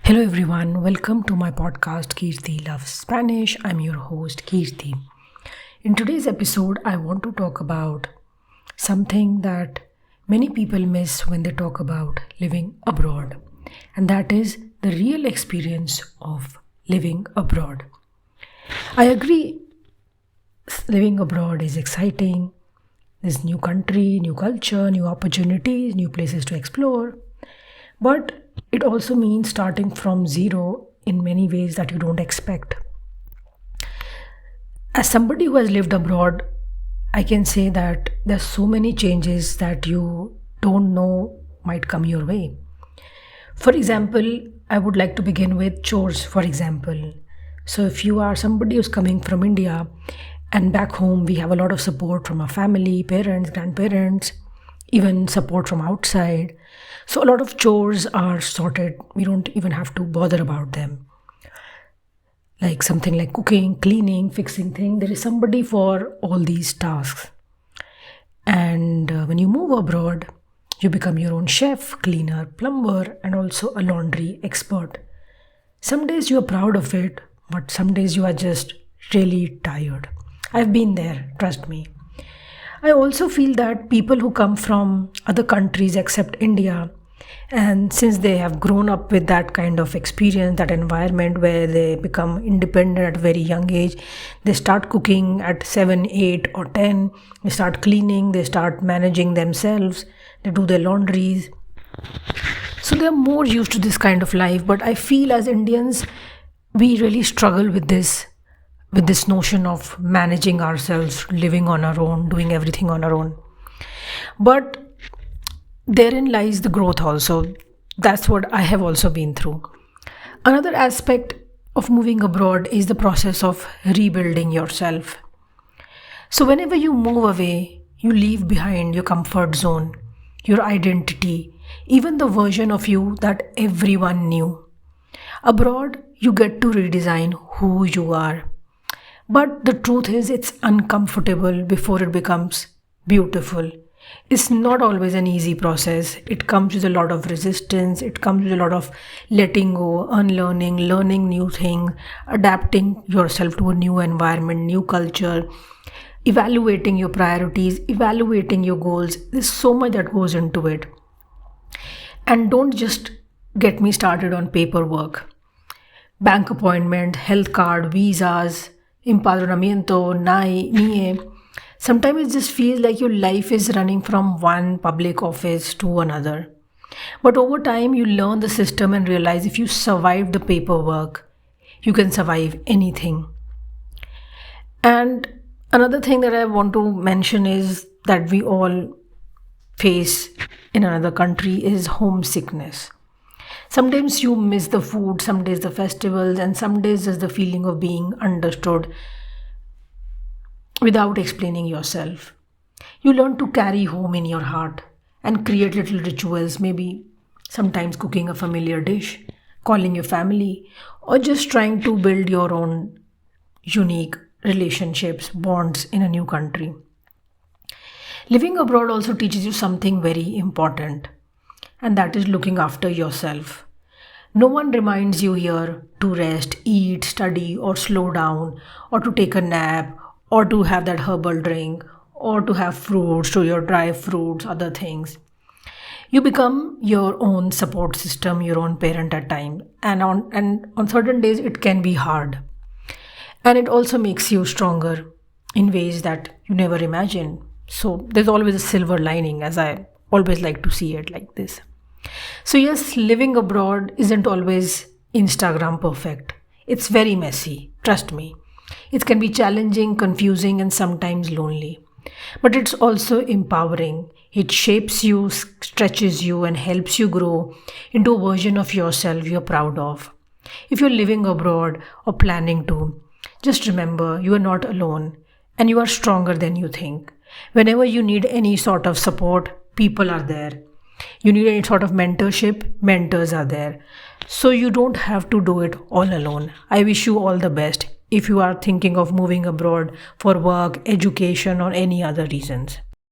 Hello everyone, welcome to my podcast Kirti Loves Spanish. I'm your host Kirti. In today's episode, I want to talk about something that many people miss when they talk about living abroad, and that is the real experience of living abroad. I agree, living abroad is exciting. There's new country, new culture, new opportunities, new places to explore. But it also means starting from zero in many ways that you don't expect. As somebody who has lived abroad, I can say that there's so many changes that you don't know might come your way. For example, I would like to begin with chores, for example. So if you are somebody who's coming from India and back home, we have a lot of support from our family, parents, grandparents, even support from outside. So a lot of chores are sorted. We don't even have to bother about them. Like something like cooking, cleaning, fixing things. There is somebody for all these tasks. And when you move abroad, you become your own chef, cleaner, plumber, and also a laundry expert. Some days you are proud of it, but some days you are just really tired. I've been there, trust me. I also feel that people who come from other countries except India, and since they have grown up with that kind of experience, that environment where they become independent at a very young age, they start cooking at 7, 8 or 10, they start cleaning, they start managing themselves, they do their laundries. So they're more used to this kind of life, but I feel as Indians, we really struggle with this notion of managing ourselves, living on our own, doing everything on our own. But therein lies the growth also. That's what I have also been through. Another aspect of moving abroad is the process of rebuilding yourself. So whenever you move away, you leave behind your comfort zone, your identity, even the version of you that everyone knew. Abroad, you get to redesign who you are. But the truth is, it's uncomfortable before it becomes beautiful. It's not always an easy process. It comes with a lot of resistance. It comes with a lot of letting go, unlearning, learning new things, adapting yourself to a new environment, new culture, evaluating your priorities, evaluating your goals. There's so much that goes into it. And don't just get me started on paperwork. Bank appointment, health card, visas, empadronamiento, NIE. Sometimes it just feels like your life is running from one public office to another. But over time, you learn the system and realize if you survive the paperwork, you can survive anything. And another thing that I want to mention is that we all face in another country is homesickness. Sometimes you miss the food, some days the festivals, and some days just the feeling of being understood without explaining yourself. You learn to carry home in your heart and create little rituals, maybe sometimes cooking a familiar dish, calling your family, or just trying to build your own unique relationships, bonds in a new country. Living abroad also teaches you something very important, and that is looking after yourself. No one reminds you here to rest, eat, study, or slow down, or to take a nap, or to have that herbal drink, or to have fruits, to your dry fruits, other things. You become your own support system, your own parent at times, and on certain days it can be hard. And it also makes you stronger in ways that you never imagined. So there's always a silver lining, as I always like to see it like this. So yes, living abroad isn't always Instagram perfect. It's very messy, trust me. It can be challenging, confusing, and sometimes lonely. But it's also empowering. It shapes you, stretches you, and helps you grow into a version of yourself you're proud of. If you're living abroad or planning to, just remember you are not alone and you are stronger than you think. Whenever you need any sort of support, people are there. You need any sort of mentorship, mentors are there. So you don't have to do it all alone. I wish you all the best if you are thinking of moving abroad for work, education, or any other reasons.